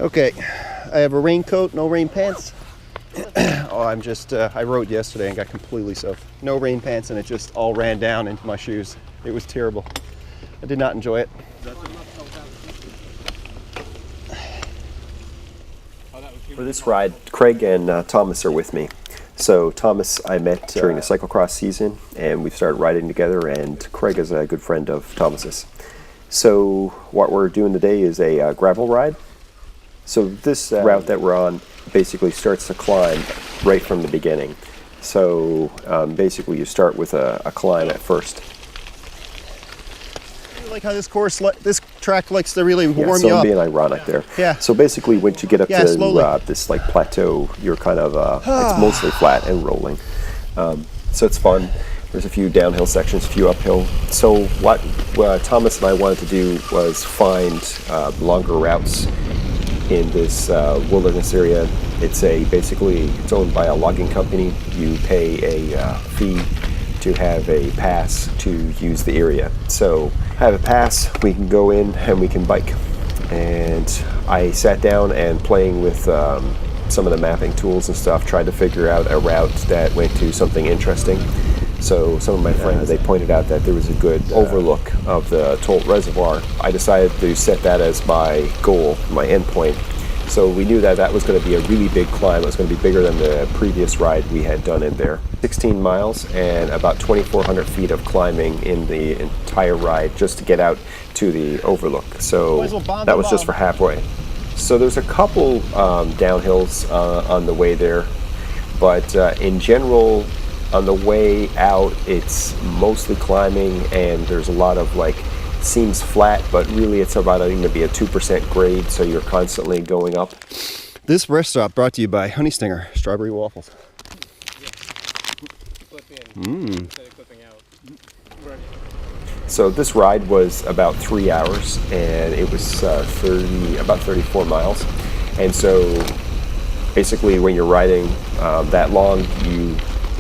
Okay, I have a raincoat, no rain pants. Oh, I'm just, I rode yesterday and got completely soaked. No rain pants and it just all ran down into my shoes. It was terrible. I did not enjoy it. For this ride, Craig and Thomas are with me. So Thomas I met during the cyclocross season and we've started riding together, and Craig is a good friend of Thomas's. So what we're doing today is a gravel ride. So this route that we're on basically starts to climb right from the beginning. So basically you start with a climb at first. I like how this track likes to really warm you up. So I'm being ironic there. Yeah. So basically once you get up to this like plateau, you're kind of, it's mostly flat and rolling. So it's fun. There's a few downhill sections, a few uphill. So what Thomas and I wanted to do was find longer routes in this wilderness area. It's basically it's owned by a logging company. You pay a fee to have a pass to use the area. So have a pass, we can go in and we can bike. And I sat down and playing with some of the mapping tools and stuff, tried to figure out a route that went to something interesting. So some of my friends, they pointed out that there was a good overlook of the Tolt Reservoir. I decided to set that as my goal, my end point. So we knew that that was going to be a really big climb. It was going to be bigger than the previous ride we had done in there. 16 miles and about 2,400 feet of climbing in the entire ride just to get out to the overlook. So that was just for halfway. So there's a couple downhills on the way there, but in general, on the way out, it's mostly climbing, and there's a lot of seems flat, but really it's about going to be a 2% grade, so you're constantly going up. This rest stop brought to you by Honey Stinger Strawberry Waffles. So this ride was about 3 hours, and it was about 34 miles. And so basically when you're riding that long, you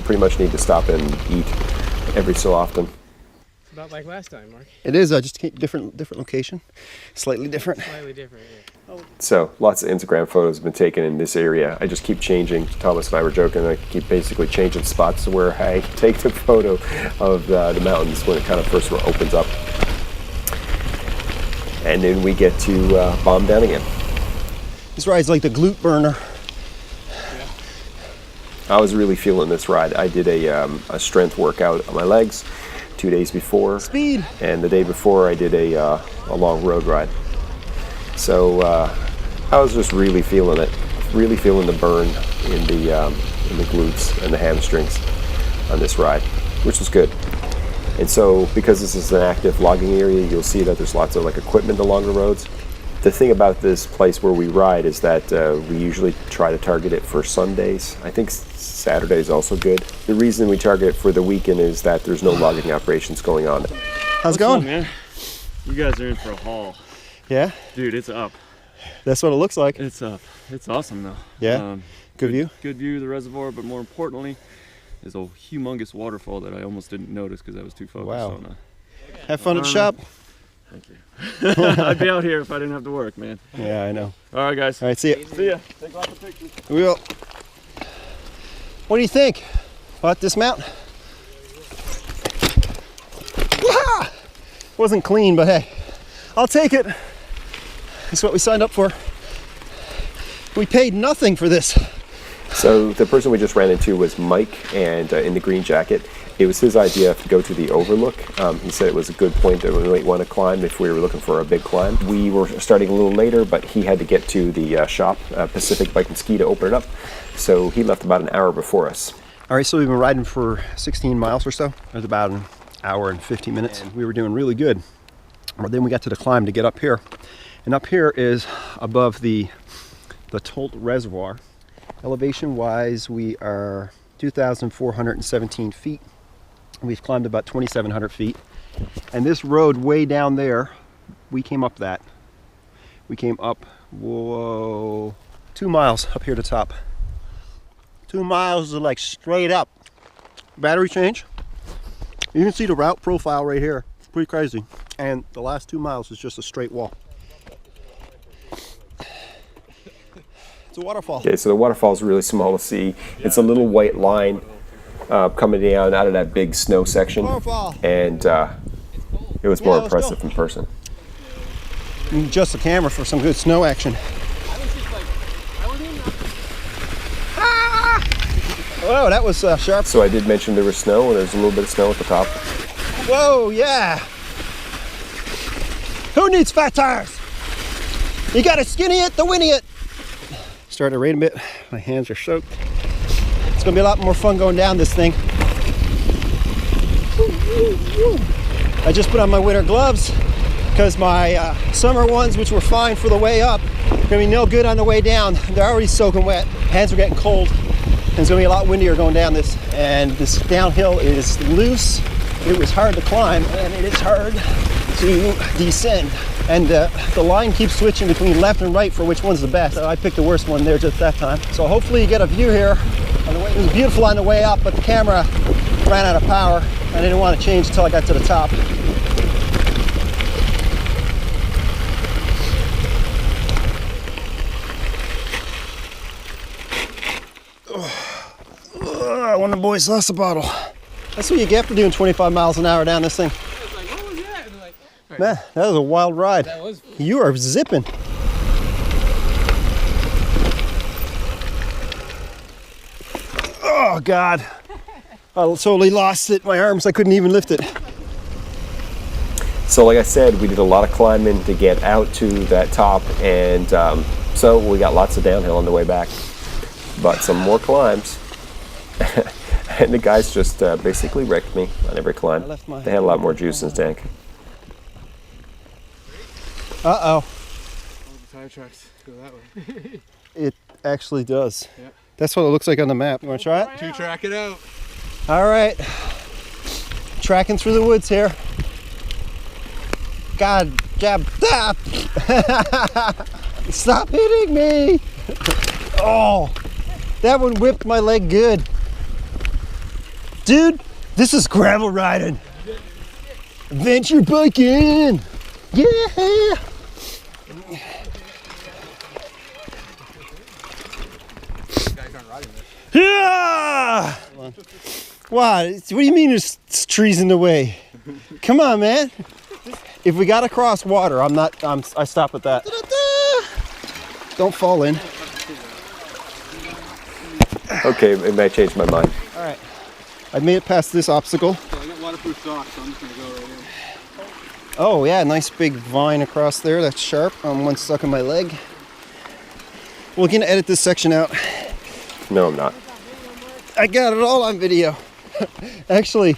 pretty much need to stop and eat every so often. It's about like last time, Mark. It is, just different location, slightly different. Slightly different, yeah. So lots of Instagram photos have been taken in this area. I just keep changing. Thomas and I were joking. I keep basically changing spots to where I take the photo of the mountains when it kind of first opens up, and then we get to bomb down again. This ride's like the glute burner. I was really feeling this ride. I did a strength workout on my legs 2 days before. Speed. And the day before I did a long road ride. So I was just really feeling it. Really feeling the burn in the glutes and the hamstrings on this ride, which was good. And so because this is an active logging area, you'll see that there's lots of equipment along the roads. The thing about this place where we ride is that we usually try to target it for Sundays. I think Saturday is also good. The reason we target it for the weekend is that there's no logging operations going on. How's it going, man? You guys are in for a haul. Yeah? Dude, it's up. That's what it looks like. It's up. It's awesome though. Yeah? Good view? Good view of the reservoir, but more importantly, there's a humongous waterfall that I almost didn't notice because I was too focused on it. Have fun at the shop. Thank you. I'd be out here if I didn't have to work, man. Yeah, I know. All right, guys. All right, see ya. See ya. Take lots of pictures. We will. What do you think about this mount? Wasn't clean, but hey, I'll take it. That's what we signed up for. We paid nothing for this. So the person we just ran into was Mike, and in the green jacket. It was his idea to go to the Overlook. He said it was a good point that we might want to climb if we were looking for a big climb. We were starting a little later, but he had to get to the shop, Pacific Bike and Ski, to open it up. So he left about an hour before us. All right, so we've been riding for 16 miles or so. It was about an hour and 50 minutes. And we were doing really good. But then we got to the climb to get up here. And up here is above the Tolt Reservoir. Elevation-wise, we are 2,417 feet. We've climbed about 2,700 feet. And this road way down there, we came up that. We came up, 2 miles up here to top. 2 miles is like straight up. Battery change. You can see the route profile right here. It's pretty crazy. And the last 2 miles is just a straight wall. It's a waterfall. Okay, so the waterfall is really small to see. It's a little white line coming down out of that big snow section. Waterfall. And it was more impressive in person. You can adjust the camera for some good snow action. Whoa, that was sharp. So I did mention there was snow, and there's a little bit of snow at the top. Whoa, yeah. Who needs fat tires? You gotta skinny it to winny it. Starting to rain a bit. My hands are soaked. It's gonna be a lot more fun going down this thing. I just put on my winter gloves because my summer ones, which were fine for the way up, are gonna be no good on the way down. They're already soaking wet. Hands are getting cold. And it's gonna be a lot windier going down this. And this downhill is loose. It was hard to climb, and it is hard to descend. And the line keeps switching between left and right for which one's the best. I picked the worst one there just that time. So hopefully you get a view here. It was beautiful on the way up, but the camera ran out of power. I didn't want to change until I got to the top. One of the boys lost a bottle. That's what you get for doing 25 miles an hour down this thing. I was like, what was that? And like, right. Man, that was a wild ride. That was. You are zipping. Oh God. I totally lost it. My arms, I couldn't even lift it. So like I said, we did a lot of climbing to get out to that top, and so we got lots of downhill on the way back, but some more climbs. And the guys just basically wrecked me on every climb. They had a lot more juice in the tank. Uh-oh. All the tire tracks go that way. It actually does. Yep. That's what it looks like on the map. You want to try it? 2-track it out. All right. Tracking through the woods here. God, jab, stop! Stop hitting me! Oh, that one whipped my leg good. Dude, this is gravel riding. Adventure biking. Yeah! Yeah! What do you mean there's trees in the way? Come on, man. If we gotta cross water, I stop at that. Don't fall in. Okay, it may change my mind. All right. I made it past this obstacle. So I got waterproof socks, so I'm just gonna go right in. Oh yeah, nice big vine across there. That's sharp. One's stuck in my leg. We're gonna edit this section out. No, I'm not. I got it all on video. Actually,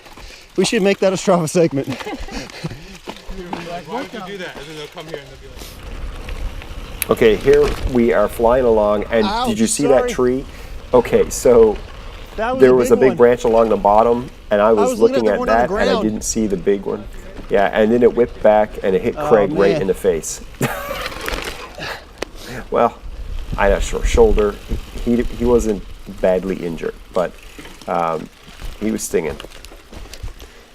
we should make that a Strava segment. Why would you do that? And then they'll come here and they'll be like, Okay, here we are flying along, and Ow, did you see sorry. that tree? Okay, so That there was a big one. branch along the bottom, and I was looking looking at the at one on the that, and I ground. didn't see the big one. Yeah, and then it whipped back, and it hit Craig right man. in the face. Well, I'm not sure. Shoulder. He wasn't badly injured, but he was stinging.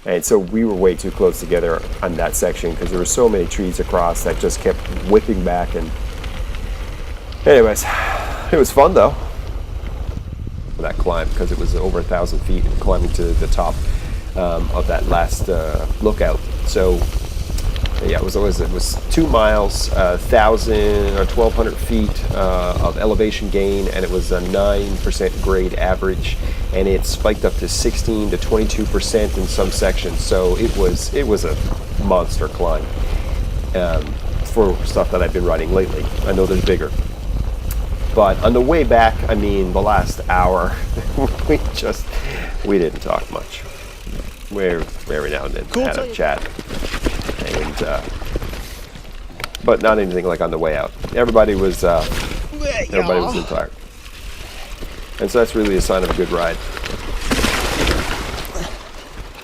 And so we were way too close together on that section because there were so many trees across that just kept whipping back. And anyways, it was fun though. That climb, because it was over 1,000 feet climbing to the top of that last lookout. So yeah, it was 2 miles, 1,000 or 1,200 feet of elevation gain, and it was a 9% grade average, and it spiked up to 16 to 22% in some sections. So it was a monster climb for stuff that I've been riding lately. I know there's bigger. But on the way back, I mean, the last hour, we didn't talk much. We every now and then had a chat, and but not anything like on the way out. Everybody was in tired, and so that's really a sign of a good ride,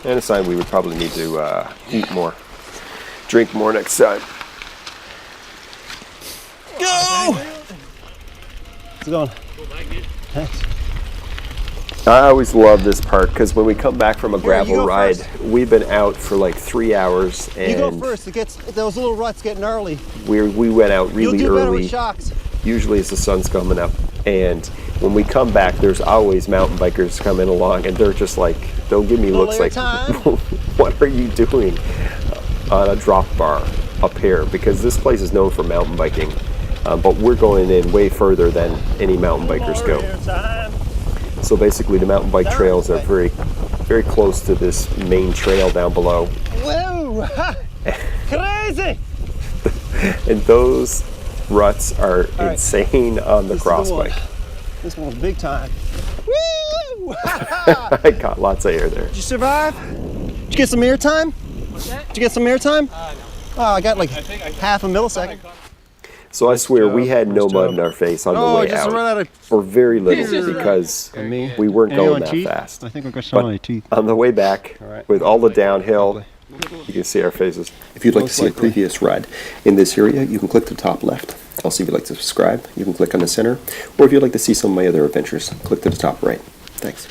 and a sign we would probably need to eat more, drink more next time. Go! How's it going? Thanks. I always love this part because when we come back from a gravel ride, first. we've been out for like 3 hours, and You go first. It gets those little ruts get gnarly. we went out really You'll do better with early, shocks. usually as the sun's coming up. And when we come back, there's always mountain bikers coming along, and they're just like, they'll give me looks like, what are you doing on a drop bar up here? Because this place is known for mountain biking, but we're going in way further than any mountain bikers go. So basically the mountain bike trails are very, very close to this main trail down below. Whoa! Crazy! And those ruts are insane on the cross bike. This one's big time. Woo! I got lots of air there. Did you survive? Did you get some air time? What's that? Did you get some air time? No. Oh, I got like half a millisecond. So I swear we had no mud in our face on the way just out, run out of or very little, Jesus. because me. we weren't Anyone going that teeth? fast. I think we've got some on your teeth. On the way back, right. with all the downhill, you can see our faces. If you'd like to see a previous ride in this area, you can click the top left. Also, if you'd like to subscribe, you can click on the center. Or if you'd like to see some of my other adventures, click to the top right. Thanks.